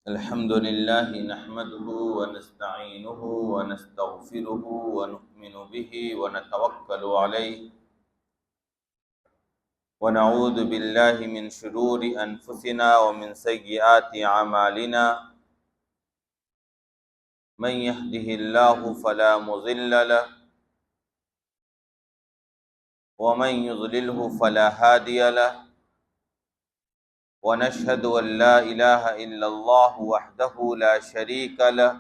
الحمد لله نحمده ونستعينه ونستغفره ونؤمن به ونتوكل عليه ونعوذ بالله من شرور أنفسنا ومن سيئات أعمالنا من يهده الله فلا مضل له ومن يضلله فلا هادي له ونشهد أن لا إله إلا الله وحده لا شريك له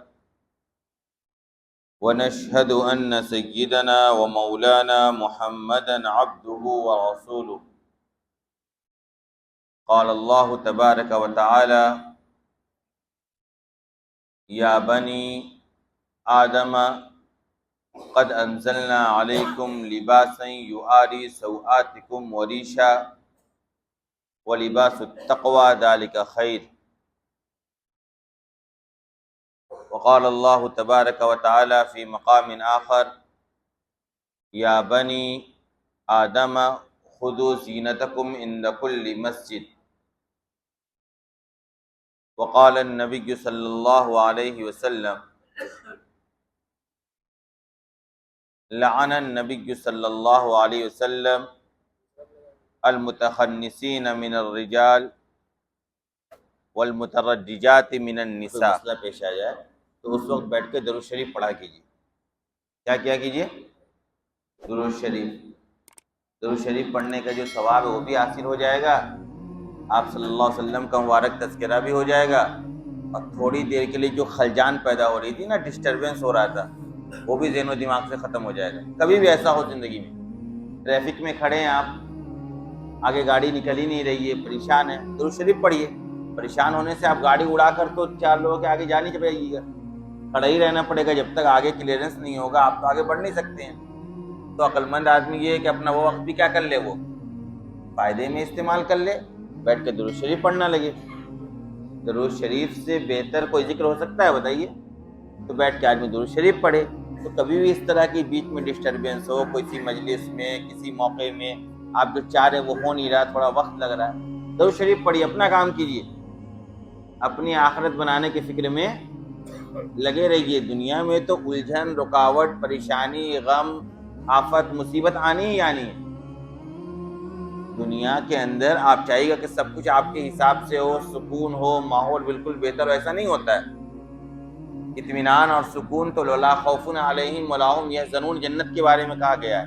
ونشهد أن سيدنا ومولانا محمدا عبده ورسوله قال الله تبارك وتعالى يا بني آدم قد أنزلنا عليكم لباسا يواري سوآتكم وريشا ولباس التقوى ذلك خير وقال الله تبارك وتعالى في مقام آخر يا بني آدم خذوا زينتكم عند كل مسجد وقال النبي صلى الله عليه وسلم لعن النبي صلى الله عليه وسلم المتخنسين من الرجال والمترججات من النساء. مسئلہ پیش آ جائے تو اس وقت بیٹھ کے درود شریف پڑھا کیجیے. کیا کیجیے؟ درود شریف پڑھنے کا جو ثواب ہے وہ بھی حاصل ہو جائے گا، آپ صلی اللہ علیہ وسلم کا مبارک تذکرہ بھی ہو جائے گا، اور تھوڑی دیر کے لیے جو خلجان پیدا ہو رہی تھی نا، ڈسٹربنس ہو رہا تھا، وہ بھی ذہن و دماغ سے ختم ہو جائے گا. کبھی بھی ایسا ہو زندگی میں، ٹریفک میں کھڑے ہیں آپ، آگے گاڑی نکل ہی نہیں رہی ہے، پریشان ہے، درود شریف پڑھیے. پریشان ہونے سے آپ گاڑی اڑا کر تو چار لوگوں کے آگے جا نہیں پائیے گا، کھڑا ہی رہنا پڑے گا جب تک آگے کلیئرنس نہیں ہوگا، آپ تو آگے بڑھ نہیں سکتے ہیں. تو عقل مند آدمی یہ ہے کہ اپنا وہ وقت بھی کیا کر لے، وہ فائدے میں استعمال کر لے، بیٹھ کے درود شریف پڑھنا لگے. درود شریف سے بہتر کوئی ذکر ہو سکتا ہے بتائیے؟ تو بیٹھ کے آدمی درود شریف پڑھے. تو کبھی بھی اس طرح کی بیچ میں ڈسٹربنس ہو، کسی مجلس میں، کسی موقع میں آپ جو چاہ رہے وہ ہو نہیں رہا، تھوڑا وقت لگ رہا ہے، درود شریف پڑھیے، اپنا کام کیجیے، اپنی آخرت بنانے کی فکر میں لگے رہیے. دنیا میں تو الجھن، رکاوٹ، پریشانی، غم، آفت، مصیبت آنی ہی آنی ہے. دنیا کے اندر آپ چاہیے گا کہ سب کچھ آپ کے حساب سے ہو، سکون ہو، ماحول بالکل بہتر ہو، ایسا نہیں ہوتا ہے. اطمینان اور سکون تو لا خوف علیہم ولا هم یحزنون جنت کے بارے میں کہا گیا ہے.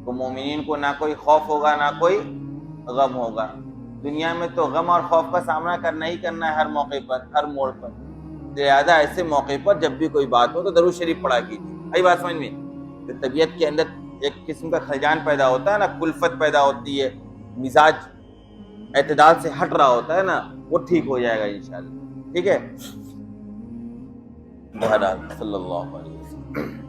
تو مومنین کو نہ کوئی خوف ہوگا نہ کوئی غم ہوگا. دنیا میں تو غم اور خوف کا سامنا کرنا ہی کرنا ہے، ہر موقع پر، ہر موڑ پر. لہذا ایسے موقع پر جب بھی کوئی بات ہو تو درود شریف پڑھا کیجیے. آئی بات سمجھ میں؟ تو طبیعت کے اندر ایک قسم کا خلجان پیدا ہوتا ہے نا، کلفت پیدا ہوتی ہے، مزاج اعتدال سے ہٹ رہا ہوتا ہے نا، وہ ٹھیک ہو جائے گا انشاءاللہ. ٹھیک ہے؟ بہرحال صلی اللہ علیہ وسلم.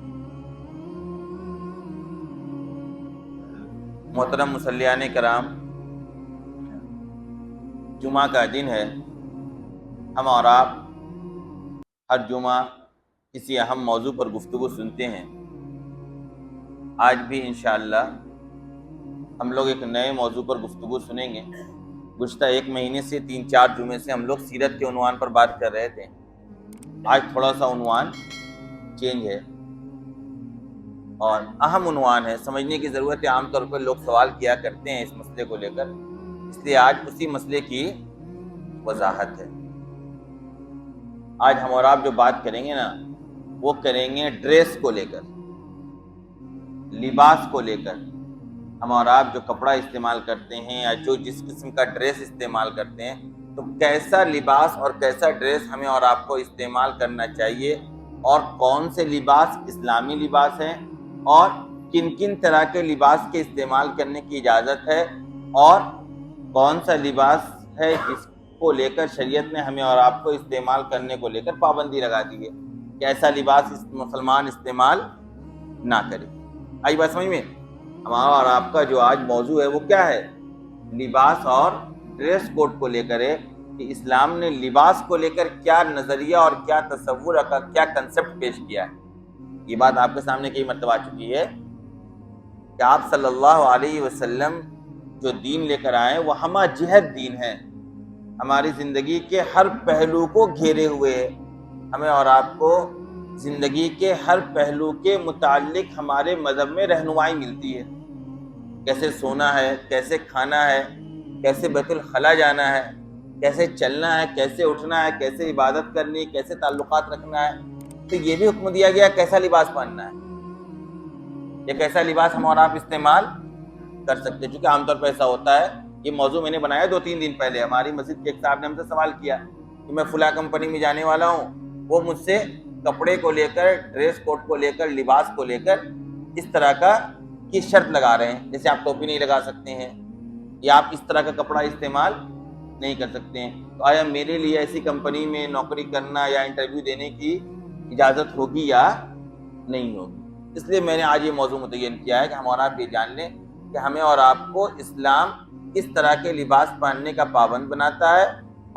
محترم مصلیان کرام، جمعہ کا دن ہے. ہم اور آپ ہر جمعہ کسی اہم موضوع پر گفتگو سنتے ہیں. آج بھی انشاءاللہ ہم لوگ ایک نئے موضوع پر گفتگو سنیں گے. گزشتہ ایک مہینے سے 3-4 جمعے سے ہم لوگ سیرت کے عنوان پر بات کر رہے تھے. آج تھوڑا سا عنوان چینج ہے اور اہم عنوان ہے، سمجھنے کی ضرورت ہے. عام طور پر لوگ سوال کیا کرتے ہیں اس مسئلے کو لے کر، اس لیے آج اسی مسئلے کی وضاحت ہے. آج ہم اور آپ جو بات کریں گے نا، وہ کریں گے ڈریس کو لے کر، لباس کو لے کر. ہم اور آپ جو کپڑا استعمال کرتے ہیں یا جو جس قسم کا ڈریس استعمال کرتے ہیں، تو کیسا لباس اور کیسا ڈریس ہمیں اور آپ کو استعمال کرنا چاہیے، اور کون سے لباس اسلامی لباس ہیں، اور کن کن طرح کے لباس کے استعمال کرنے کی اجازت ہے، اور کون سا لباس ہے جس کو لے کر شریعت نے ہمیں اور آپ کو استعمال کرنے کو لے کر پابندی لگا دی ہے کہ ایسا لباس مسلمان استعمال نہ کرے. آئی بات سمجھ میں؟ ہمارا اور آپ کا جو آج موضوع ہے وہ کیا ہے؟ لباس اور ڈریس کوڈ کو لے کر ہے کہ اسلام نے لباس کو لے کر کیا نظریہ اور کیا تصور رکھا، کیا کنسپٹ پیش کیا ہے. یہ بات آپ کے سامنے کئی مرتبہ آ چکی ہے کہ آپ صلی اللہ علیہ وسلم جو دین لے کر آئے وہ ہمہ جہت دین ہے. ہماری زندگی کے ہر پہلو کو گھیرے ہوئے ہے. ہمیں اور آپ کو زندگی کے ہر پہلو کے متعلق ہمارے مذہب میں رہنمائی ملتی ہے. کیسے سونا ہے، کیسے کھانا ہے، کیسے بیت الخلا جانا ہے، کیسے چلنا ہے، کیسے اٹھنا ہے، کیسے عبادت کرنی ہے، کیسے تعلقات رکھنا ہے. تو یہ بھی حکم دیا گیا کیسا لباس پہننا ہے، یا کیسا لباس ہم اور آپ استعمال کر سکتے ہیں. چونکہ عام طور پہ ایسا ہوتا ہے، یہ موضوع میں نے بنایا 2-3 دن پہلے. ہماری مسجد کے ایک صاحب نے ہم سے سوال کیا کہ میں فلاں کمپنی میں جانے والا ہوں، وہ مجھ سے کپڑے کو لے کر، ڈریس کوڈ کو لے کر، لباس کو لے کر اس طرح کی شرط لگا رہے ہیں، جیسے آپ ٹوپی نہیں لگا سکتے ہیں، یا آپ اس طرح کا کپڑا استعمال نہیں کر سکتے ہیں. تو آیا میرے لیے ایسی کمپنی میں نوکری کرنا یا انٹرویو دینے کی اجازت ہوگی یا نہیں ہوگی؟ اس لیے میں نے آج یہ موضوع متعین کیا ہے کہ ہم اور آپ یہ جان لیں کہ ہمیں اور آپ کو اسلام کس طرح کے لباس پہننے کا پابند بناتا ہے،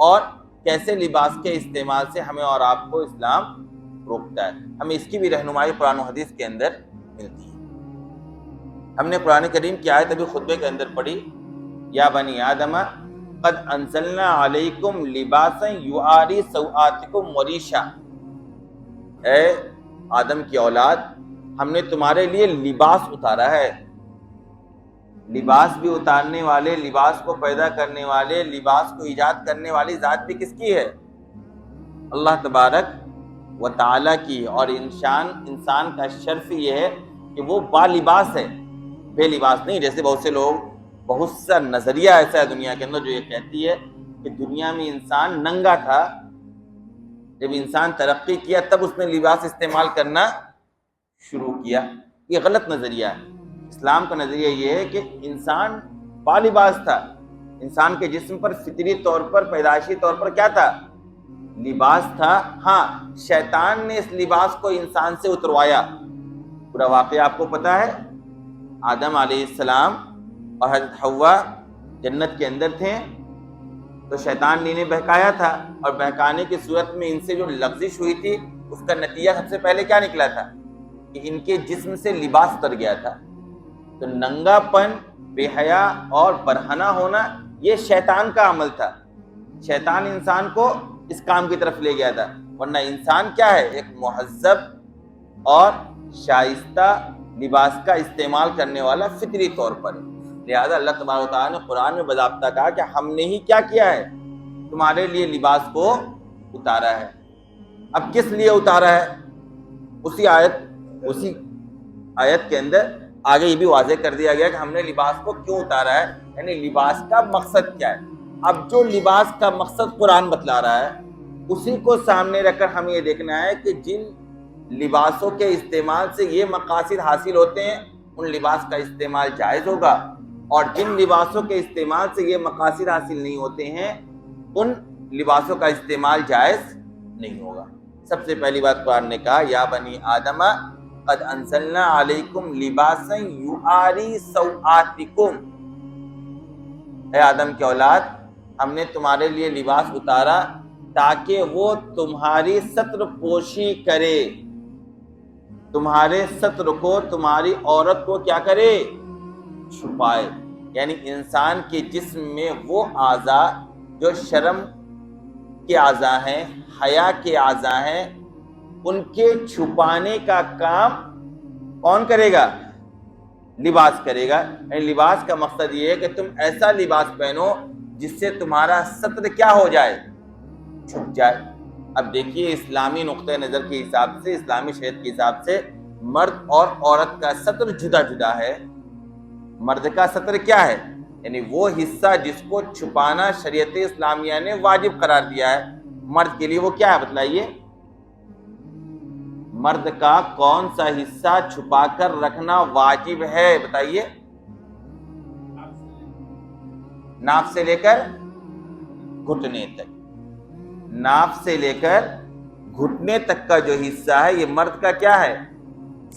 اور کیسے لباس کے استعمال سے ہمیں اور آپ کو اسلام روکتا ہے. ہمیں اس کی بھی رہنمائی قرآن و حدیث کے اندر ملتی ہے. ہم نے قرآن کریم کی آیت ابھی خطبے کے اندر پڑھی، یا بنی آدم قد انزلنا علیکم لباسا یواری سوآتکم وریشا. اے آدم کی اولاد، ہم نے تمہارے لیے لباس اتارا ہے. لباس بھی اتارنے والے، لباس کو پیدا کرنے والے، لباس کو ایجاد کرنے والی ذات بھی کس کی ہے؟ اللہ تبارک و تعالیٰ کی. اور انسان کا شرف یہ ہے کہ وہ با لباس ہے، بے لباس نہیں. جیسے بہت سا نظریہ ایسا ہے دنیا کے اندر جو یہ کہتی ہے کہ دنیا میں انسان ننگا تھا، جب انسان ترقی کیا تب اس نے لباس استعمال کرنا شروع کیا. یہ غلط نظریہ ہے. اسلام کا نظریہ یہ ہے کہ انسان با لباس تھا. انسان کے جسم پر فطری طور پر، پیدائشی طور پر کیا تھا؟ لباس تھا. ہاں، شیطان نے اس لباس کو انسان سے اتروایا. پورا واقعہ آپ کو پتا ہے. آدم علیہ السلام اور حضرت حوا جنت کے اندر تھے، تو شیطان نے انہیں بہکایا تھا، اور بہکانے کی صورت میں ان سے جو لغزش ہوئی تھی اس کا نتیجہ سب سے پہلے کیا نکلا تھا؟ کہ ان کے جسم سے لباس اتر گیا تھا. تو ننگا پن، بے حیا اور برہنہ ہونا یہ شیطان کا عمل تھا. شیطان انسان کو اس کام کی طرف لے گیا تھا. ورنہ انسان کیا ہے؟ ایک مہذب اور شائستہ لباس کا استعمال کرنے والا فطری طور پر. لہذا اللہ تبارک و تعالیٰ نے قرآن میں باضابطہ کہا کہ ہم نے ہی کیا کیا ہے؟ تمہارے لیے لباس کو اتارا ہے. اب کس لیے اتارا ہے؟ اسی آیت کے اندر آگے یہ بھی واضح کر دیا گیا کہ ہم نے لباس کو کیوں اتارا ہے، یعنی لباس کا مقصد کیا ہے. اب جو لباس کا مقصد قرآن بتلا رہا ہے اسی کو سامنے رکھ کر ہمیں یہ دیکھنا ہے کہ جن لباسوں کے استعمال سے یہ مقاصد حاصل ہوتے ہیں ان لباس کا استعمال جائز ہوگا، اور جن لباسوں کے استعمال سے یہ مقاصد حاصل نہیں ہوتے ہیں ان لباسوں کا استعمال جائز نہیں ہوگا. سب سے پہلی بات قرآن نے کہا یا بنی آدم قد انزلنا علیکم لباسا یواری سوآتکم. اے آدم کی اولاد، ہم نے تمہارے لیے لباس اتارا تاکہ وہ تمہاری ستر پوشی کرے، تمہارے ستر کو، تمہاری عورت کو کیا کرے؟ چھپائے. یعنی انسان کے جسم میں وہ اعضاء جو شرم کے اعضاء ہیں، حیا کے اعضاء ہیں، ان کے چھپانے کا کام کون کرے گا؟ لباس کرے گا. یعنی لباس کا مقصد یہ ہے کہ تم ایسا لباس پہنو جس سے تمہارا ستر کیا ہو جائے؟ چھپ جائے. اب دیکھیے اسلامی نقطہ نظر کے حساب سے، اسلامی شریعت کے حساب سے مرد اور عورت کا ستر جدا جدا ہے. مرد کا ستر کیا ہے؟ یعنی وہ حصہ جس کو چھپانا شریعت اسلامیہ نے واجب قرار دیا ہے. مرد کے لیے وہ کیا ہے بتلائیے؟ مرد کا کون سا حصہ چھپا کر رکھنا واجب ہے بتائیے؟ ناف سے لے کر گھٹنے تک. ناف سے لے کر گھٹنے تک کا جو حصہ ہے یہ مرد کا کیا ہے؟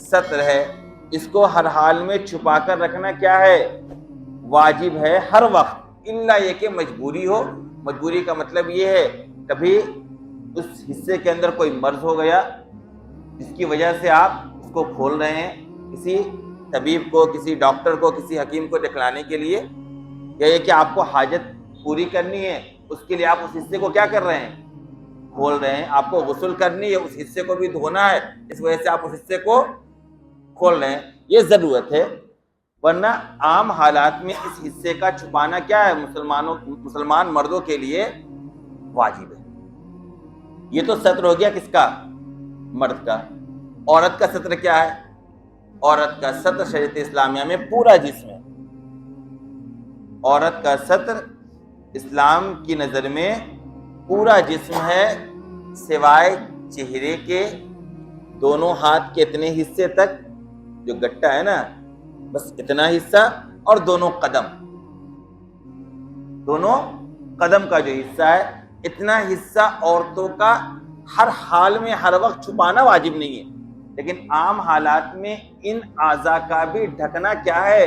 ستر ہے. اس کو ہر حال میں چھپا کر رکھنا کیا ہے؟ واجب ہے ہر وقت، الا یہ کہ مجبوری ہو. مجبوری کا مطلب یہ ہے کبھی اس حصے کے اندر کوئی مرض ہو گیا جس کی وجہ سے آپ اس کو کھول رہے ہیں کسی طبیب کو، کسی ڈاکٹر کو، کسی حکیم کو دکھلانے کے لیے، یا یہ کہ آپ کو حاجت پوری کرنی ہے اس کے لیے آپ اس حصے کو کیا کر رہے ہیں؟ کھول رہے ہیں. آپ کو غسل کرنی ہے, اس حصے کو بھی دھونا ہے, اس وجہ سے آپ اس حصے کو کھول رہے ہیں. یہ ضرورت ہے, ورنہ عام حالات میں اس حصے کا چھپانا کیا ہے؟ مسلمان مردوں کے لیے واجب ہے. یہ تو ستر ہو گیا کس کا؟ مرد کا. عورت کا ستر کیا ہے؟ عورت کا ستر شریعت اسلامیہ میں پورا جسم ہے. عورت کا ستر اسلام کی نظر میں پورا جسم ہے, سوائے چہرے کے دونوں ہاتھ کے اتنے حصے تک, جو گٹا ہے نا بس اتنا حصہ, اور دونوں قدم کا جو حصہ ہے اتنا حصہ عورتوں کا ہر حال میں ہر وقت چھپانا واجب نہیں ہے. لیکن عام حالات میں ان اعضاء کا بھی ڈھکنا کیا ہے؟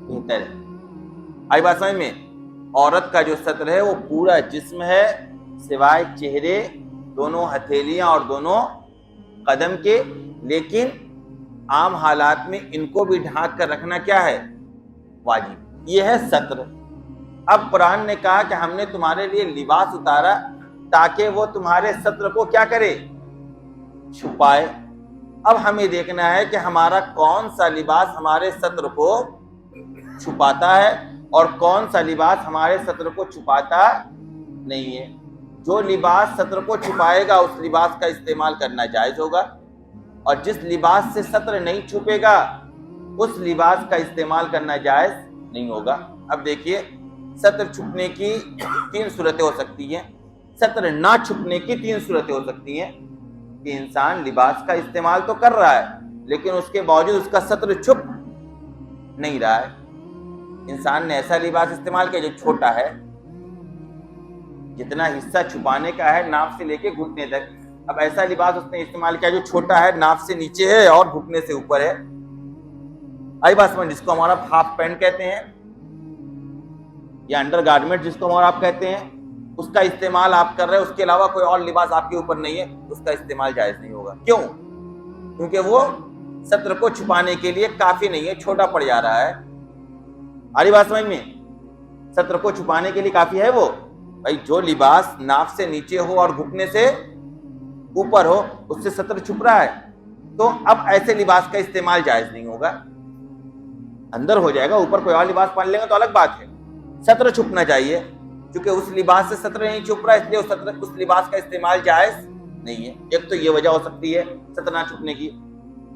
بہتر ہے. آئی بات سمجھ میں؟ عورت کا جو ستر ہے وہ پورا جسم ہے, سوائے چہرے, دونوں ہتھیلیاں اور دونوں قدم کے. لیکن عام حالات میں ان کو بھی ڈھانک کر رکھنا کیا ہے؟ واجب. یہ ہے ستر. اب قرآن نے کہا کہ ہم نے تمہارے لیے لباس اتارا تاکہ وہ تمہارے ستر کو کیا کرے؟ چھپائے. اب ہمیں دیکھنا ہے کہ ہمارا کون سا لباس ہمارے ستر کو چھپاتا ہے اور کون سا لباس ہمارے ستر کو چھپاتا نہیں ہے. جو لباس ستر کو چھپائے گا اس لباس کا استعمال کرنا جائز ہوگا, اور جس لباس سے ستر نہیں چھپے گا اس لباس کا استعمال کرنا جائز نہیں ہوگا. اب دیکھیے, ستر چھپنے کی 3 صورتیں ہو سکتی ہیں, ستر نہ چھپنے کی 3 صورتیں ہو سکتی ہیں. کہ انسان لباس کا استعمال تو کر رہا ہے لیکن اس کے باوجود اس کا ستر چھپ نہیں رہا ہے. انسان نے ایسا لباس استعمال کیا جو چھوٹا ہے, جتنا حصہ چھپانے کا ہے ناف سے لے کے گھٹنے تک. اب ایسا لباس اس نے استعمال کیا جو چھوٹا ہے, ناف سے نیچے ہے اور گھٹنے سے اوپر ہے. آئی بات سمجھ؟ جس کو ہمارا ہاف پینٹ کہتے ہیں یا انڈر گارمنٹ جس کو ہمارا آپ کہتے ہیں, اس کا استعمال آپ کر رہے ہیں, اس کے علاوہ کوئی اور لباس آپ کے اوپر نہیں ہے, اس کا استعمال جائز نہیں ہوگا. کیوں؟ کیونکہ وہ ستر کو چھپانے کے لیے کافی نہیں ہے, چھوٹا پڑ جا رہا ہے. آری بات سمجھ میں؟ ستر کو چھپانے کے لیے کافی ہے وہ بھائی جو لباس ناف سے نیچے ہو اور گھٹنے سے اوپر ہو, اس سے ستر چھپ رہا ہے, تو اب ایسے لباس کا استعمال جائز نہیں ہوگا. اندر ہو جائے گا, اوپر کوئی اور لباس پہن لے گا تو الگ بات ہے. ستر چھپنا چاہیے, کیونکہ اس لباس سے ستر نہیں چھپ رہا, اس لیے اس لباس کا استعمال جائز نہیں ہے. ایک تو یہ وجہ ہو سکتی ہے ستر نہ چھپنے کی.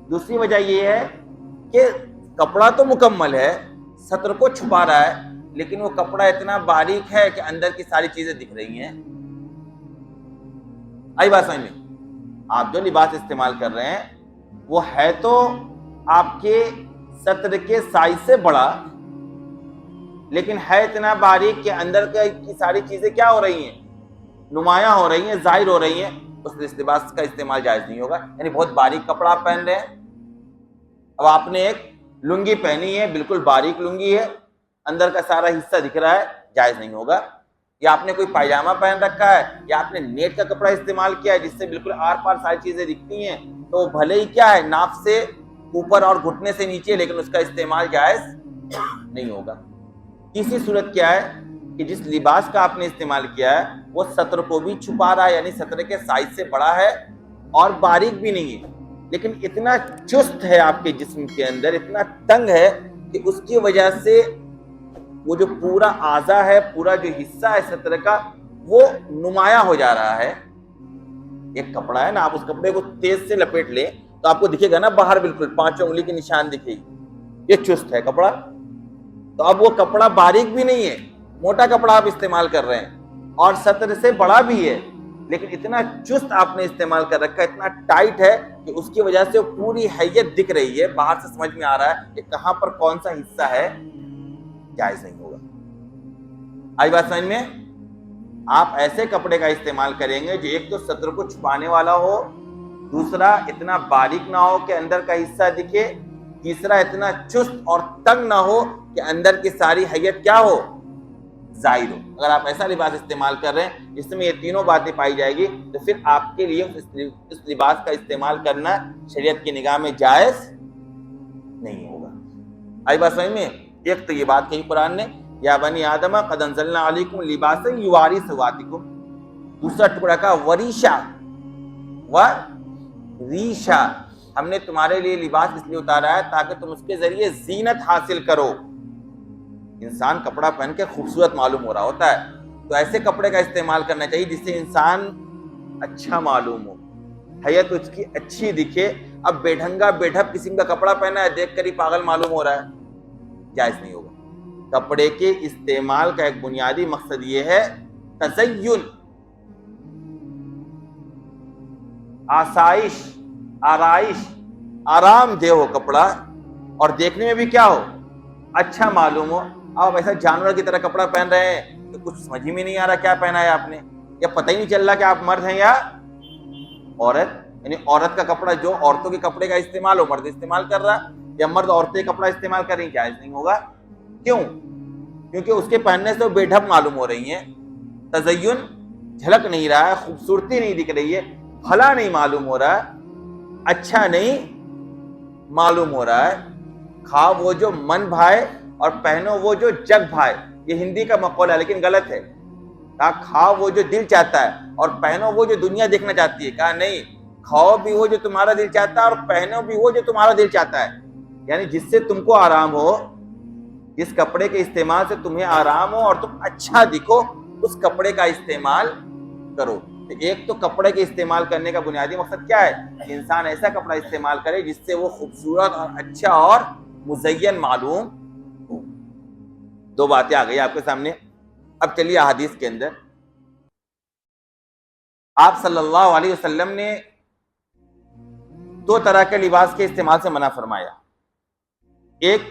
دوسری وجہ یہ ہے کہ کپڑا تو مکمل ہے, ستر کو چھپا رہا ہے, لیکن وہ کپڑا اتنا باریک ہے کہ اندر کی ساری چیزیں دکھ رہی ہیں. آئی بات سمجھ میں؟ آپ جو لباس استعمال کر رہے ہیں وہ ہے تو آپ کے ستر کے سائز سے بڑا, لیکن ہے اتنا باریک کہ اندر کی ساری چیزیں کیا ہو رہی ہیں؟ نمایاں ہو رہی ہیں, ظاہر ہو رہی ہیں. اس لباس کا استعمال جائز نہیں ہوگا. یعنی بہت باریک کپڑا آپ پہن رہے ہیں, اب آپ نے ایک لنگی پہنی ہے, بالکل باریک لنگی ہے, اندر کا سارا حصہ دکھ رہا ہے, جائز نہیں ہوگا. یا آپ نے کوئی پائجامہ پہن رکھا ہے, یا آپ نے نیٹ کا کپڑا استعمال کیا ہے جس سے بالکل آر پار ساری چیزیں دکھتی ہیں, تو بھلے ہی کیا ہے ناف سے اوپر اور گھٹنے سے نیچے, لیکن اس کا استعمال جائز نہیں ہوگا. تیسری صورت کیا ہے کہ جس لباس کا آپ نے استعمال کیا ہے وہ ستر کو بھی چھپا رہا ہے, یعنی ستر کے سائز سے بڑا ہے اور باریک بھی نہیں ہے, لیکن اتنا چست ہے آپ کے جسم کے اندر, اتنا تنگ ہے کہ اس کی وجہ سے وہ جو پورا اعضا ہے, پورا جو حصہ ہے ستر کا, وہ نمایاں ہو جا رہا ہے. ایک کپڑا ہے نا, آپ اس کپڑے کو تیز سے لپیٹ لیں تو آپ کو دکھے گا نا باہر بالکل 5 انگلی کی نشان دکھے گی, یہ چست ہے کپڑا. تو اب وہ کپڑا باریک بھی نہیں ہے, موٹا کپڑا آپ استعمال کر رہے ہیں اور ستر سے بڑا بھی ہے, لیکن اتنا چست آپ نے استعمال کر رکھا ہے, اتنا ٹائٹ ہے کہ اس کی وجہ سے پوری حیت دکھ رہی ہے, باہر سے سمجھ میں آ رہا ہے کہ کہاں پر کون سا حصہ ہے, جائز نہیں ہوگا. آئی بات سمجھ میں؟ آپ ایسے کپڑے کا استعمال کریں گے جو ایک تو ستر کو چھپانے والا ہو, دوسرا اتنا باریک نہ ہو کہ اندر کا حصہ دکھے, تیسرا اتنا چست اور تنگ نہ ہو کہ اندر کی ساری حیت کیا ہو, ظاہر ہو. اگر آپ ایسا لباس استعمال کر رہے ہیں جس میں یہ تینوں باتیں پائی جائے گی تو پھر آپ کے لیے اس لباس کا استعمال کرنا شریعت کی نگاہ میں جائز نہیں ہوگا. آئی بات سمجھ میں؟ ایک تو یہ بات کہی قرآن نے یا بنی آدم قد انزلنا علیکم لباسا یواری سواتکم. دوسرا ٹکڑا کا وریشا، وریشا، ہم نے تمہارے لیے لباس اس لیے اتارا ہے تاکہ تم اس کے ذریعے زینت حاصل کرو. انسان کپڑا پہن کے خوبصورت معلوم ہو رہا ہوتا ہے، تو ایسے کپڑے کا استعمال کرنا چاہیے جس سے انسان اچھا معلوم ہو، حیت اس کی اچھی دکھے. اب بے ڈھنگا بے ڈھب قسم کا کپڑا پہنا ہے، دیکھ کر ہی پاگل معلوم ہو رہا ہے، جائز نہیں ہوگا. کپڑے کے استعمال کا ایک بنیادی مقصد یہ ہے تزین، آسائش، آرائش، آرام دہ ہو کپڑا، اور دیکھنے میں بھی کیا ہو، اچھا معلوم ہو. آپ ایسا جانور کی طرح کپڑا پہن رہے ہیں تو کچھ سمجھ میں نہیں آ رہا کیا پہنا ہے آپ نے، یا پتہ ہی نہیں چل رہا کہ آپ مرد ہیں یا عورت. یعنی عورت کا کپڑا جو عورتوں کے کپڑے کا استعمال ہو مرد استعمال کر رہا، یا مرد عورتیں کپڑا استعمال کر رہی، جائز نہیں ہوگا. کیوں؟ کیونکہ اس کے پہننے سے وہ بے ڈھب معلوم ہو رہی ہیں، تزین جھلک نہیں رہا ہے، خوبصورتی نہیں دکھ رہی ہے، بھلا نہیں معلوم ہو رہا ہے، اچھا نہیں معلوم ہو رہا ہے. کھا وہ جو من بھائے اور پہنو وہ جو جگ بھائے، یہ ہندی کا مقولہ ہے لیکن غلط ہے. کہا کھاؤ وہ جو دل چاہتا ہے اور پہنو وہ جو دنیا دیکھنا چاہتی ہے. کہا نہیں، کھاؤ بھی وہ جو تمہارا دل چاہتا ہے اور پہنو بھی وہ جو تمہارا دل چاہتا ہے. یعنی جس سے تم کو آرام ہو، جس کپڑے کے استعمال سے تمہیں آرام ہو اور تم اچھا دکھو، اس کپڑے کا استعمال کرو. ایک تو کپڑے کے استعمال کرنے کا بنیادی مقصد کیا ہے کہ انسان ایسا کپڑا استعمال کرے جس سے وہ خوبصورت اور اچھا اور مزین معلوم ہو. دو باتیں آ گئی آپ کے سامنے. اب چلیے احادیث کے اندر. آپ صلی اللہ علیہ وسلم نے دو طرح کے لباس کے استعمال سے منع فرمایا. ایک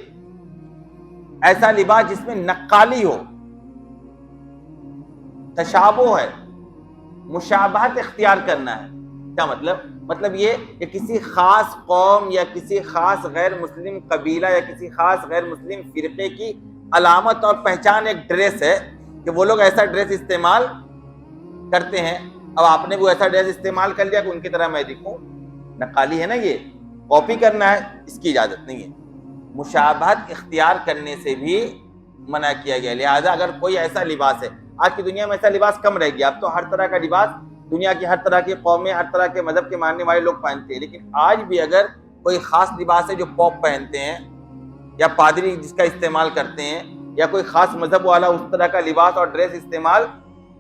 ایسا لباس جس میں نقالی ہو، تشابہ ہے، مشابہت اختیار کرنا ہے. کیا مطلب یہ کہ کسی خاص قوم یا کسی خاص غیر مسلم قبیلہ یا کسی خاص غیر مسلم فرقے کی علامت اور پہچان ایک ڈریس ہے کہ وہ لوگ ایسا ڈریس استعمال کرتے ہیں. اب آپ نے وہ ایسا ڈریس استعمال کر لیا کہ ان کی طرح میں دکھوں، نقالی ہے نا، یہ کاپی کرنا ہے، اس کی اجازت نہیں ہے. مشابہت اختیار کرنے سے بھی منع کیا گیا. لہذا اگر کوئی ایسا لباس ہے، آج کی دنیا میں ایسا لباس کم رہ گیا، اب تو ہر طرح کا لباس دنیا کی ہر طرح کی قومیں، ہر طرح کے مذہب کے ماننے والے لوگ پہنتے ہیں. لیکن آج بھی اگر کوئی خاص لباس ہے جو پوپ پہنتے ہیں یا پادری جس کا استعمال کرتے ہیں، یا کوئی خاص مذہب والا اس طرح کا لباس اور ڈریس استعمال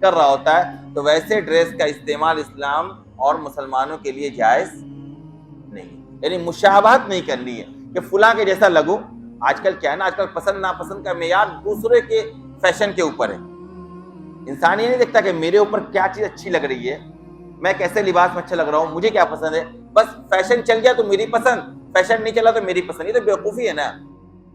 کر رہا ہوتا ہے، تو ویسے ڈریس کا استعمال اسلام اور مسلمانوں کے لیے جائز نہیں. یعنی مشابہت نہیں کرنی ہے کہ فلاں کے جیسا لگو. آج کل کیا ہے نا، آج کل پسند ناپسند کا معیار دوسرے کے فیشن کے اوپر ہے. انسان یہ نہیں دیکھتا کہ میرے اوپر کیا چیز اچھی لگ رہی ہے، میں کیسے لباس میں اچھا لگ رہا ہوں، مجھے کیا پسند ہے، بس فیشن چل گیا تو میری پسند، فیشن نہیں چلا تو میری پسند. یہ تو بیوقوفی ہے نا.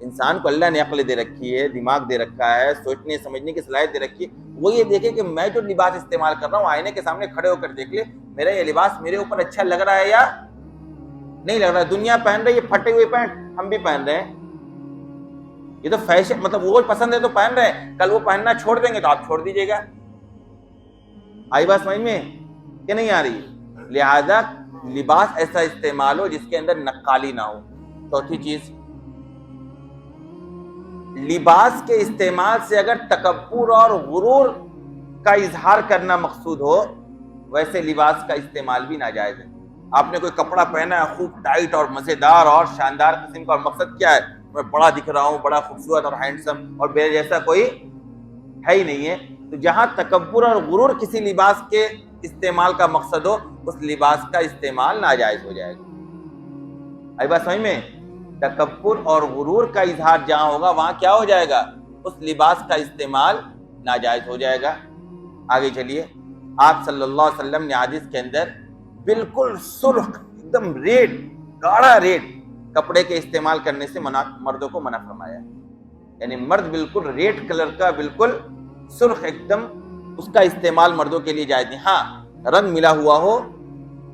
انسان کو اللہ نے عقل دے رکھی ہے، دماغ دے رکھا ہے، سوچنے سمجھنے کی صلاحیت دے رکھی ہے. وہ یہ دیکھے کہ میں جو لباس استعمال کر رہا ہوں، آئینے کے سامنے کھڑے ہو کر دیکھ لے میرا یہ لباس میرے اوپر اچھا لگ رہا ہے یا نہیں لگ رہا ہے. دنیا پہن رہی ہے پھٹے ہوئے پینٹ، ہم بھی پہن رہے ہیں. یہ تو فیشن، مطلب وہ پسند ہے تو پہن رہے ہیں، کل وہ پہننا چھوڑ دیں گے تو آپ چھوڑ دیجیے گا. آئی بات سمجھ میں کہ نہیں آ رہی؟ لہذا لباس ایسا استعمال ہو جس کے اندر نقالی نہ ہو. چوتھی چیز، لباس کے استعمال سے اگر تکبر اور غرور کا اظہار کرنا مقصود ہو، ویسے لباس کا استعمال بھی ناجائز ہے. آپ نے کوئی کپڑا پہنا ہے خوب ٹائٹ اور مزیدار اور شاندار قسم کا، اور مقصد کیا ہے، میں بڑا دکھ رہا ہوں، بڑا خوبصورت اور ہینڈسم، اور میرے جیسا کوئی ہے ہی نہیں ہے. تو جہاں تکبر اور غرور کسی لباس کے استعمال کا مقصد ہو، اس لباس کا استعمال ناجائز ہو جائے گا. آئی بات سمجھ میں؟ تکبر اور غرور کا اظہار جہاں ہوگا وہاں کیا ہو جائے گا، اس لباس کا استعمال ناجائز ہو جائے گا. آگے چلیے. آپ صلی اللہ علیہ وسلم نے حدیث کے اندر بالکل سرخ، ایک دم ریڈ، گاڑھا ریڈ کپڑے کے استعمال کرنے سے مردوں کو منع فرمایا. یعنی مرد بالکل ریڈ کلر کا، بالکل سرخ ایک دم، اس کا استعمال مردوں کے لیے جائز نہیں. ہاں رنگ ملا ہوا ہو،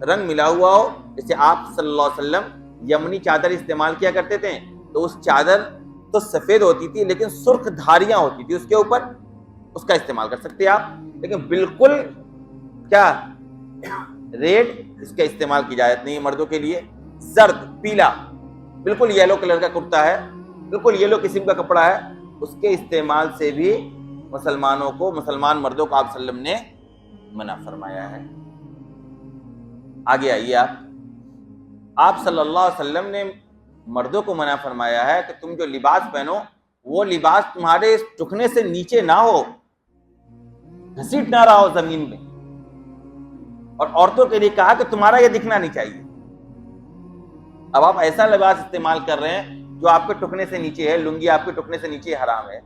رنگ ملا ہوا ہو. جیسے آپ صلی اللہ علیہ وسلم یمنی چادر استعمال کیا کرتے تھے، تو اس چادر تو سفید ہوتی تھی لیکن سرخ دھاریاں ہوتی تھی اس کے اوپر، اس کا استعمال کر سکتے آپ. لیکن بالکل کیا ریڈ، اس کا استعمال کی اجازت نہیں ہے مردوں کے لیے. زرد، پیلا، بالکل یلو کلر کا کرتا ہے، بالکل یلو قسم کا کپڑا ہے، اس کے استعمال سے بھی مسلمانوں کو، مسلمان مردوں کو آپ صلی اللہ علیہ وسلم نے منع فرمایا ہے۔ آگے آئیے، آپ صلی اللہ علیہ وسلم نے مردوں کو منع فرمایا ہے کہ تم جو لباس پہنو وہ لباس تمہارے ٹخنے سے نیچے نہ ہو، گھسیٹ نہ رہا ہو زمین میں، اور عورتوں کے لیے کہا کہ تمہارا یہ دکھنا نہیں چاہیے۔ اب آپ ایسا لباس استعمال کر رہے ہیں جو آپ کے ٹکنے سے نیچے ہے، لنگی آپ کے ٹکنے سے نیچے حرام ہے،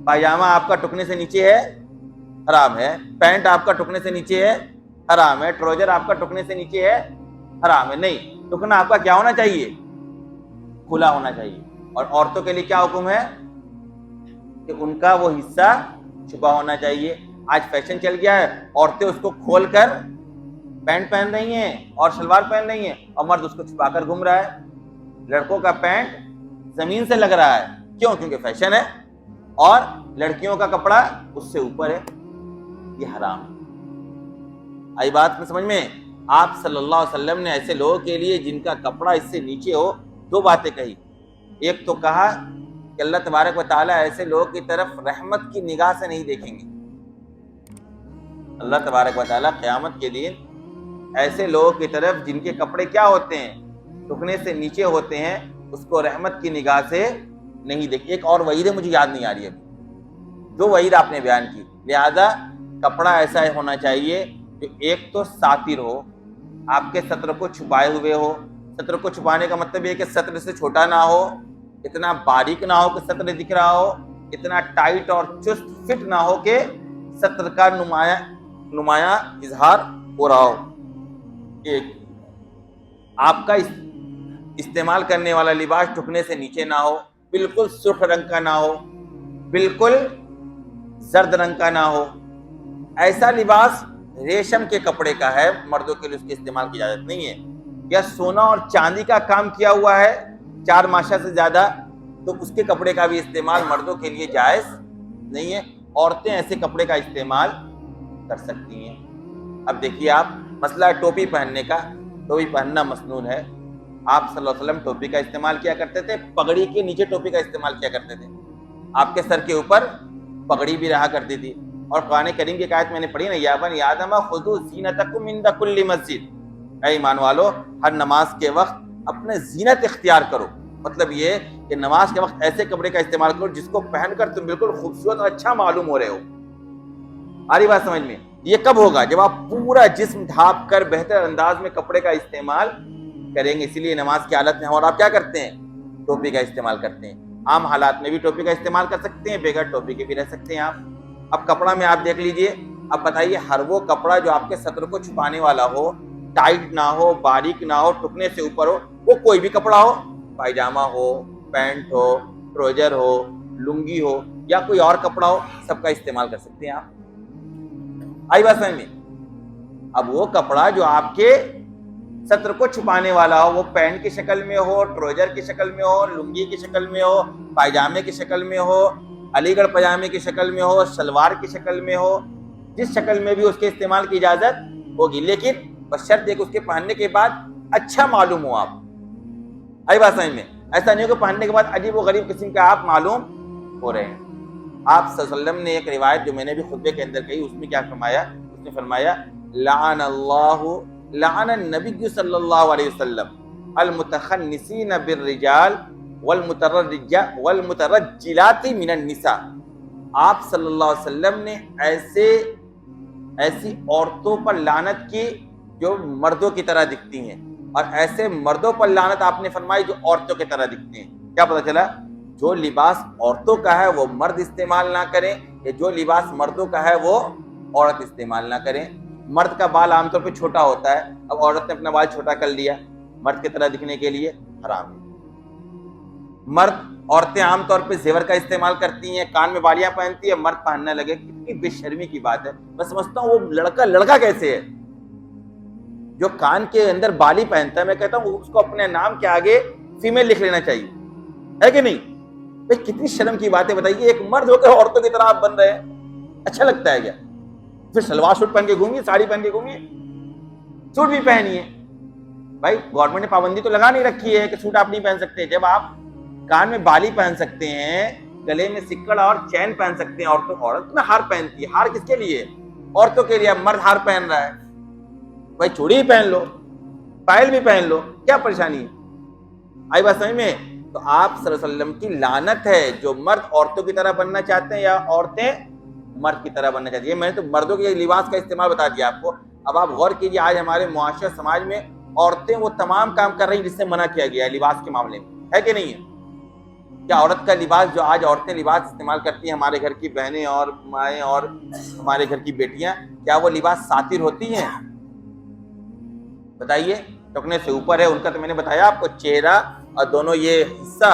پائجامہ آپ کا ٹکنے سے نیچے ہے حرام ہے، پینٹ آپ کا ٹکنے سے نیچے ہے حرام ہے، ٹروزر آپ کا ٹکنے سے نیچے ہے حرام ہے۔ نہیں، ٹکنا آپ کا کیا ہونا چاہیے؟ کھلا ہونا چاہیے۔ اور عورتوں کے لیے کیا حکم ہے؟ کہ ان کا وہ حصہ چھپا ہونا چاہیے۔ آج فیشن چل گیا ہے، عورتیں اس کو کھول کر پینٹ پہن رہی ہیں اور شلوار پہن رہی ہیں، اور مرد اس کو چھپا کر گھوم رہا ہے۔ لڑکوں کا پینٹ زمین سے لگ رہا ہے، کیوں؟ کیونکہ فیشن ہے، اور لڑکیوں کا کپڑا اس سے اوپر ہے، یہ حرام ہے۔ آئی بات میں سمجھ میں؟ آپ صلی اللہ علیہ وسلم نے ایسے لوگوں کے لیے جن کا کپڑا اس سے نیچے ہو دو باتیں کہی۔ ایک تو کہا کہ اللہ تبارک و تعالیٰ ایسے لوگوں کی طرف رحمت کی نگاہ سے نہیں دیکھیں گے۔ اللہ تبارک و تعالیٰ قیامت کے دن ایسے لوگوں کی طرف جن کے کپڑے کیا ہوتے ہیں؟ ٹکنے سے نیچے ہوتے ہیں، اس کو رحمت کی نگاہ سے نہیں دیکھیں۔ ایک اور وعید ہے، مجھے یاد نہیں آ رہی ابھی، جو وعید آپ نے بیان کی۔ لہذا کپڑا ایسا ہونا چاہیے جو ایک تو ساتر ہو، آپ کے سطر کو چھپائے ہوئے ہو۔ سطر کو چھپانے کا مطلب یہ کہ سطر سے چھوٹا نہ ہو، اتنا باریک نہ ہو کہ سطر دکھ رہا ہو، اتنا ٹائٹ اور چست فٹ نہ ہو کہ سطر کا نمایاں اظہار ہو رہا ہو۔ ایک، آپ کا استعمال کرنے والا لباس ٹکنے سے نیچے نہ ہو، بالکل سرخ رنگ کا نہ ہو، بالکل زرد رنگ کا نہ ہو۔ ایسا لباس ریشم کے کپڑے کا ہے، مردوں کے لیے اس کے استعمال کی اجازت نہیں ہے۔ یا سونا اور چاندی کا کام کیا ہوا ہے 4 ماشا سے زیادہ، تو اس کے کپڑے کا بھی استعمال مردوں کے لیے جائز نہیں ہے۔ عورتیں ایسے کپڑے کا استعمال کر سکتی ہیں۔ اب دیکھیے، آپ مسئلہ ٹوپی پہننے کا، ٹوپی پہننا مسنون ہے۔ آپ صلی اللہ علیہ وسلم ٹوپی کا استعمال کیا کرتے تھے، پگڑی کے نیچے ٹوپی کا استعمال کیا کرتے تھے، آپ کے سر کے اوپر پگڑی بھی رہا کرتی تھی۔ اور قرآن کریم کی آیت میں نے پڑھی نا، یا بنی آدم خذوا زینتکم عند کل مسجد، اے ایمان والو ہر نماز کے وقت اپنے زینت اختیار کرو۔ مطلب یہ کہ نماز کے وقت ایسے کپڑے کا استعمال کرو جس کو پہن کر تم بالکل خوبصورت اور اچھا معلوم ہو رہے ہو۔ آ رہی بات سمجھ میں؟ یہ کب ہوگا؟ جب آپ پورا جسم ڈھانپ کر بہتر انداز میں کپڑے کا استعمال کریں گے۔ اسی لیے نماز کی حالت میں ہم اور آپ کیا کرتے ہیں؟ ٹوپی کا استعمال کرتے ہیں۔ عام حالات میں بھی ٹوپی کا استعمال کر سکتے ہیں، بغیر ٹوپی کے بھی رہ سکتے ہیں آپ۔ اب کپڑا میں آپ دیکھ لیجئے، اب بتائیے، ہر وہ کپڑا جو آپ کے سطر کو چھپانے والا ہو، ٹائٹ نہ ہو، باریک نہ ہو، ٹکنے سے اوپر ہو، وہ کوئی بھی کپڑا ہو، پائجامہ ہو، پینٹ ہو، ٹروزر ہو، لنگی ہو، یا کوئی اور کپڑا ہو، سب کا استعمال کر سکتے ہیں آپ۔ آئی بات سمجھ میں؟ اب وہ کپڑا جو آپ کے سطر کو چھپانے والا ہو، وہ پینٹ کی شکل میں ہو، ٹروزر کی شکل میں ہو، لنگی کی شکل میں ہو، پائجامے کی شکل میں ہو، علی گڑھ پائجامے کی شکل میں ہو، شلوار کی شکل میں ہو، جس شکل میں بھی اس کے استعمال کی اجازت ہوگی، لیکن بشرط ہے کہ اس کے پہننے کے بعد اچھا معلوم ہو آپ۔ آئی بات سمجھ میں؟ ایسا نہیں ہو کہ پہننے کے بعد عجیب و غریب قسم کے آپ معلوم ہو رہے ہیں۔ آپ صلی اللہ علیہ وسلم نے ایک روایت جو میں نے بھی خطبے کے اندر کہی، اس میں کیا فرمایا؟ اس نے فرمایا لعن النبی صلی اللہ علیہ وسلم المتخنسین بالرجال والمترجلات من النساء۔ آپ صلی اللہ علیہ وسلم نے ایسی عورتوں پر لعنت کی جو مردوں کی طرح دکھتی ہیں، اور ایسے مردوں پر لعنت آپ نے فرمائی جو عورتوں کی طرح دکھتے ہیں۔ کیا پتہ چلا؟ جو لباس عورتوں کا ہے وہ مرد استعمال نہ کریں، یا جو لباس مردوں کا ہے وہ عورت استعمال نہ کریں۔ مرد کا بال عام طور پہ چھوٹا ہوتا ہے، اب عورت نے اپنا بال چھوٹا کر لیا مرد کی طرح دکھنے کے لیے، حرام ہے۔ عورتیں عام طور پہ زیور کا استعمال کرتی ہیں، کان میں بالیاں پہنتی ہیں، مرد پہننے لگے، کتنی بے شرمی کی بات ہے۔ میں سمجھتا ہوں وہ لڑکا کیسے ہے جو کان کے اندر بالی پہنتا ہے؟ میں کہتا ہوں اس کو اپنے نام کے آگے فیمیل لکھ لینا چاہیے، ہے کہ نہیں؟ بھائی کتنی شرم کی بات ہے، بتائیے، ایک مرد ہو کر عورتوں کی طرح آپ بن رہے ہیں، اچھا لگتا ہے کیا؟ پھر شلوار سوٹ پہن کے گھومیے، ساڑی پہن کے گھومیے، سوٹ بھی پہنیے۔ بھائی گورنمنٹ نے پابندی تو لگا نہیں رکھی ہے کہ سوٹ آپ نہیں پہن سکتے۔ جب آپ کان میں بالی پہن سکتے ہیں، گلے میں سکڑ اور چین پہن سکتے ہیں عورتوں. عورت میں ہار پہنتی ہے. ہار کس کے لیے؟ عورتوں کے لیے. مرد ہار پہن رہا ہے, بھائی چوڑی ہی پہن لو, پائل بھی پہن لو, کیا پریشانی ہے؟ آئی بات سمجھ میں؟ تو آپ صلی اللہ علیہ وسلم کی لعنت ہے جو مرد عورتوں کی طرح بننا چاہتے ہیں یا عورتیں مرد کی طرح بننا چاہتی ہیں. میں نے تو مردوں کے لباس کا استعمال بتا دیا آپ کو. اب آپ غور کیجیے, آج ہمارے معاشرے سماج میں عورتیں وہ تمام کام کر رہی ہیں جس سے منع کیا گیا ہے لباس کے معاملے میں, ہے کہ نہیں ہے؟ کیا عورت کا لباس جو آج عورتیں لباس استعمال کرتی ہیں, ہمارے گھر کی بہنیں اور مائیں اور ہمارے گھر کی بیٹیاں, کیا وہ لباس ساتر ہوتی ہیں؟ بتائیے. ٹکنے سے اوپر ہے ان کا, تو میں نے بتایا آپ کو, چہرہ اور دونوں یہ حصہ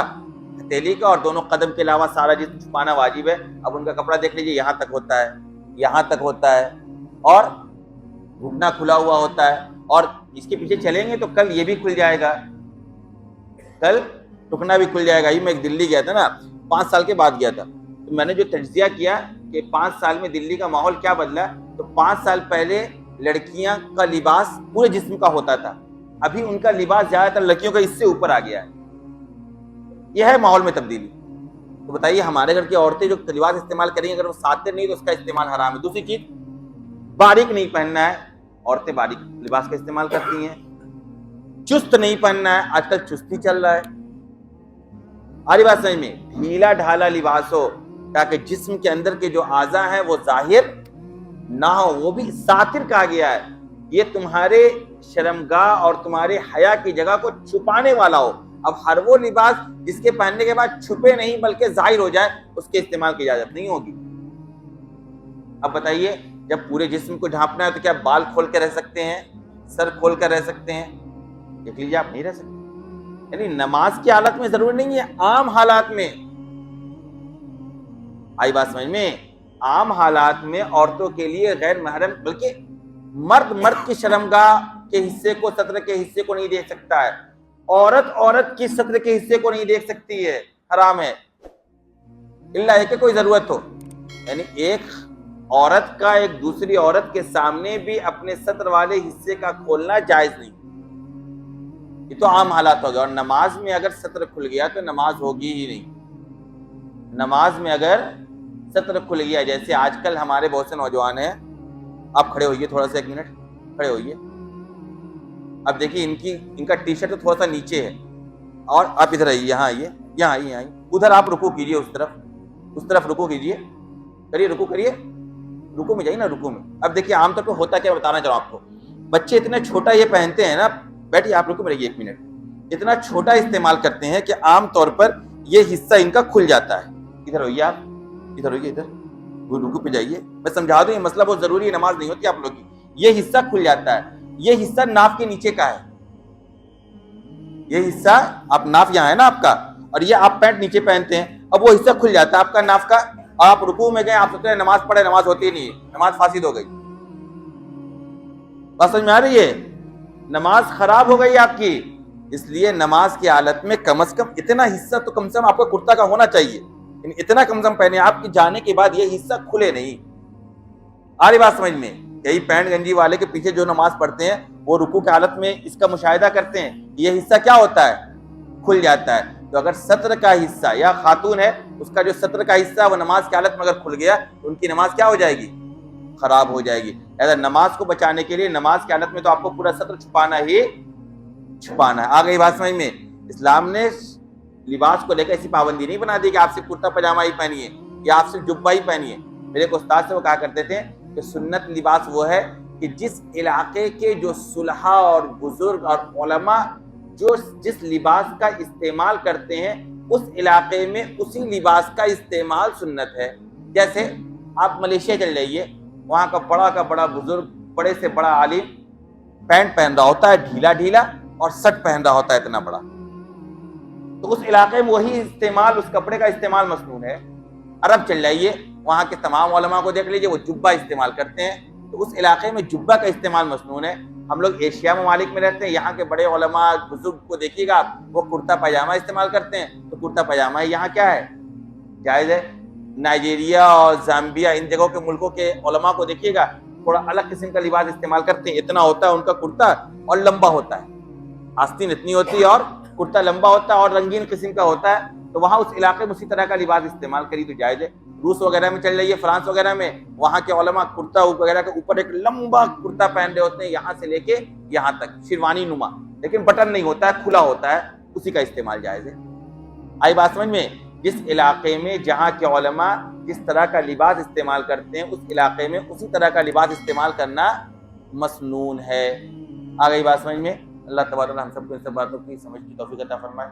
ہتھیلی کا اور دونوں قدم کے علاوہ سارا جسم چھپانا واجب ہے. اب ان کا کپڑا دیکھ لیجیے, یہاں تک ہوتا ہے, یہاں تک ہوتا ہے, اور گھٹنا کھلا ہوا ہوتا ہے. اور اس کے پیچھے چلیں گے تو کل یہ بھی کھل جائے گا, کل ٹکنا بھی کھل جائے گا. یہ میں ایک دلی گیا تھا نا, 5 سال کے بعد گیا تھا, تو میں نے جو تجزیہ کیا کہ 5 سال میں دلی کا ماحول کیا بدلا, تو 5 سال پہلے لڑکیاں کا لباس پورے جسم کا ہوتا تھا, ابھی ان کا لباس زیادہ تر لڑکیوں کا اس سے اوپر آ گیا ہے. یہ ہے ماحول میں تبدیلی. تو بتائیے ہمارے گھر کی عورتیں جو لباس استعمال کریں گی, اگر وہ ساتر نہیں تو اس کا استعمال حرام ہے. دوسری چیز, باریک نہیں پہننا ہے. عورتیں باریک لباس کا استعمال کرتی ہیں. چست نہیں پہننا ہے, آج کل چستی چل رہا ہے. آری بات سمجھ میں؟ ڈھیلا ڈھالا لباس ہو تاکہ جسم کے اندر کے جو اعضاء ہیں وہ ظاہر نہ ہو, وہ بھی ساتر کہا گیا ہے. یہ تمہارے شرمگاہ اور تمہارے حیا کی جگہ کو چھپانے والا ہو. اب ہر وہ لباس جس کے پہننے کے بعد چھپے نہیں بلکہ ظاہر ہو جائے, اس کے استعمال کی اجازت نہیں ہوگی. اب بتائیے, جب پورے جسم کو ڈھانپنا ہے تو کیا بال کھول کے رہ سکتے ہیں, سر کھول کر رہ سکتے ہیں؟ دیکھ لیجیے, آپ نہیں رہ سکتے. یعنی نماز کی حالت میں ضروری نہیں ہے, عام حالات میں. آئی بات سمجھ میں؟ عام حالات میں عورتوں کے لیے غیر محرم, بلکہ مرد کی شرمگاہ کے حصے کو, سطر کے حصے کو نہیں دیکھ سکتا ہے. عورت کی سطر کے حصے کو نہیں دیکھ سکتی ہے, حرام ہے, الا ہے کہ کوئی ضرورت ہو. یعنی ایک عورت کا ایک دوسری عورت کے سامنے بھی اپنے سطر والے حصے کا کھولنا جائز نہیں. یہ تو عام حالات ہو گیا. اور نماز میں اگر سطر کھل گیا تو نماز ہوگی ہی نہیں. نماز میں اگر سطر کھل گیا, جیسے آج کل ہمارے بہت سے نوجوان ہیں, آپ کھڑے ہوئیے تھوڑا سا, 1 منٹ کھڑے ہوئیے. اب دیکھیے ان کا ٹی شرٹ تو تھوڑا سا نیچے ہے, اور آپ ادھر آئیے, یہاں آئیے, یہاں آئیے, ادھر آپ رکوع کیجیے, اس طرف رکوع کیجیے, کریے رکوع, کریے رکوع میں جائیے نا, رکوع میں. اب دیکھیے عام طور پہ ہوتا کیا, بتانا چاہوں آپ کو. بچے اتنا چھوٹا یہ پہنتے ہیں نا, بیٹھیے آپ رکوع میں رہیے 1 منٹ, اتنا چھوٹا استعمال کرتے ہیں کہ عام طور پر یہ حصہ ان کا کھل جاتا ہے. ادھر ہوئیے آپ, ادھر ہوئیے, ادھر رکوع پہ جائیے. میں سمجھا دوں, یہ مسئلہ بہت ضروری ہے, نماز نہیں ہوتی آپ لوگ کی. یہ حصہ کھل جاتا ہے, یہ حصہ ناف کے نیچے کا ہے. یہ حصہ آپ ناف یہاں ہے نا آپ کا, اور یہ آپ پینٹ نیچے پہنتے ہیں. اب وہ حصہ کھل جاتا ہے آپ کا ناف کا, آپ رکوع میں گئے, آپ سوچ رہے ہیں نماز پڑھے, نماز ہوتی نہیں ہے, نماز فاسد ہو گئی. بات سمجھ میں آ رہی ہے؟ نماز خراب ہو گئی آپ کی. اس لیے نماز کی حالت میں کم از کم اتنا حصہ تو کم سے کم آپ کا کرتا کا ہونا چاہیے. اتنا کم سے کم پہنے آپ کی جانے کے بعد یہ حصہ کھلے نہیں. آ رہی بات سمجھ میں؟ یہی پینٹ گنجی والے کے پیچھے جو نماز پڑھتے ہیں وہ رکوع کی حالت میں اس کا مشاہدہ کرتے ہیں, یہ حصہ کیا ہوتا ہے, کھل جاتا ہے. تو اگر سطر کا حصہ, یا خاتون ہے اس کا جو سطر کا حصہ وہ نماز کی حالت میں اگر کھل گیا تو ان کی نماز کیا ہو جائے گی, خراب ہو جائے گی. اگر نماز کو بچانے کے لیے نماز کی حالت میں تو آپ کو پورا سطر چھپانا ہی چھپانا ہے. آ گئی بات سمجھ میں؟ اسلام نے لباس کو لے کر ایسی پابندی نہیں بنا دی کہ آپ صرف کرتا پاجامہ ہی پہنیے یا آپ صرف جبہ ہی پہنیے. میرے ایک استاد سے وہ کہا کرتے تھے کہ سنت لباس وہ ہے کہ جس علاقے کے جو صلحاء اور بزرگ اور علماء جو جس لباس کا استعمال کرتے ہیں اس علاقے میں اسی لباس کا استعمال سنت ہے. جیسے آپ ملیشیا چل جائیے, وہاں کا بڑا بزرگ, بڑے سے بڑا عالم پینٹ پہن رہا ہوتا ہے ڈھیلا ڈھیلا, اور شرٹ پہن رہا ہوتا ہے اتنا بڑا, تو اس علاقے میں وہی استعمال, اس کپڑے کا استعمال مسنون ہے. عرب چل جائیے, وہاں کے تمام علماء کو دیکھ لیجیے, وہ جبہ استعمال کرتے ہیں, تو اس علاقے میں جبہ کا استعمال مسنون ہے. ہم لوگ ایشیا ممالک میں رہتے ہیں, یہاں کے بڑے علماء بزرگ کو دیکھیے گا وہ کرتا پاجامہ استعمال کرتے ہیں, تو کرتا پاجامہ یہاں کیا ہے, جائز ہے. نائجیریا اور زامبیا, ان جگہوں کے ملکوں کے علماء کو دیکھیے گا تھوڑا الگ قسم کا لباس استعمال کرتے ہیں. اتنا ہوتا ہے ان کا کرتا اور لمبا ہوتا ہے, آستین اتنی ہوتی ہے اور کرتا لمبا ہوتا ہے اور رنگین قسم کا ہوتا ہے, تو وہاں اس علاقے میں اسی طرح کا لباس استعمال کری تو جائز ہے. روس وغیرہ میں چل رہی ہے، فرانس وغیرہ میں، وہاں کے علماء کرتا وغیرہ کے اوپر ایک لمبا کرتا پہن رہے ہوتے ہیں یہاں سے لے کے یہاں تک، شیروانی نما، لیکن بٹن نہیں ہوتا ہے، کھلا ہوتا ہے، اسی کا استعمال جائز ہے. آئی بات سمجھ میں؟ جس علاقے میں جہاں کے علماء جس طرح کا لباس استعمال کرتے ہیں اس علاقے میں اسی طرح کا لباس استعمال کرنا مسنون ہے. آ گئی بات سمجھ میں؟ اللہ تبارک و تعالی ہم سب کو ان سب باتوں کی سمجھ کی توفیق عطا فرمائے.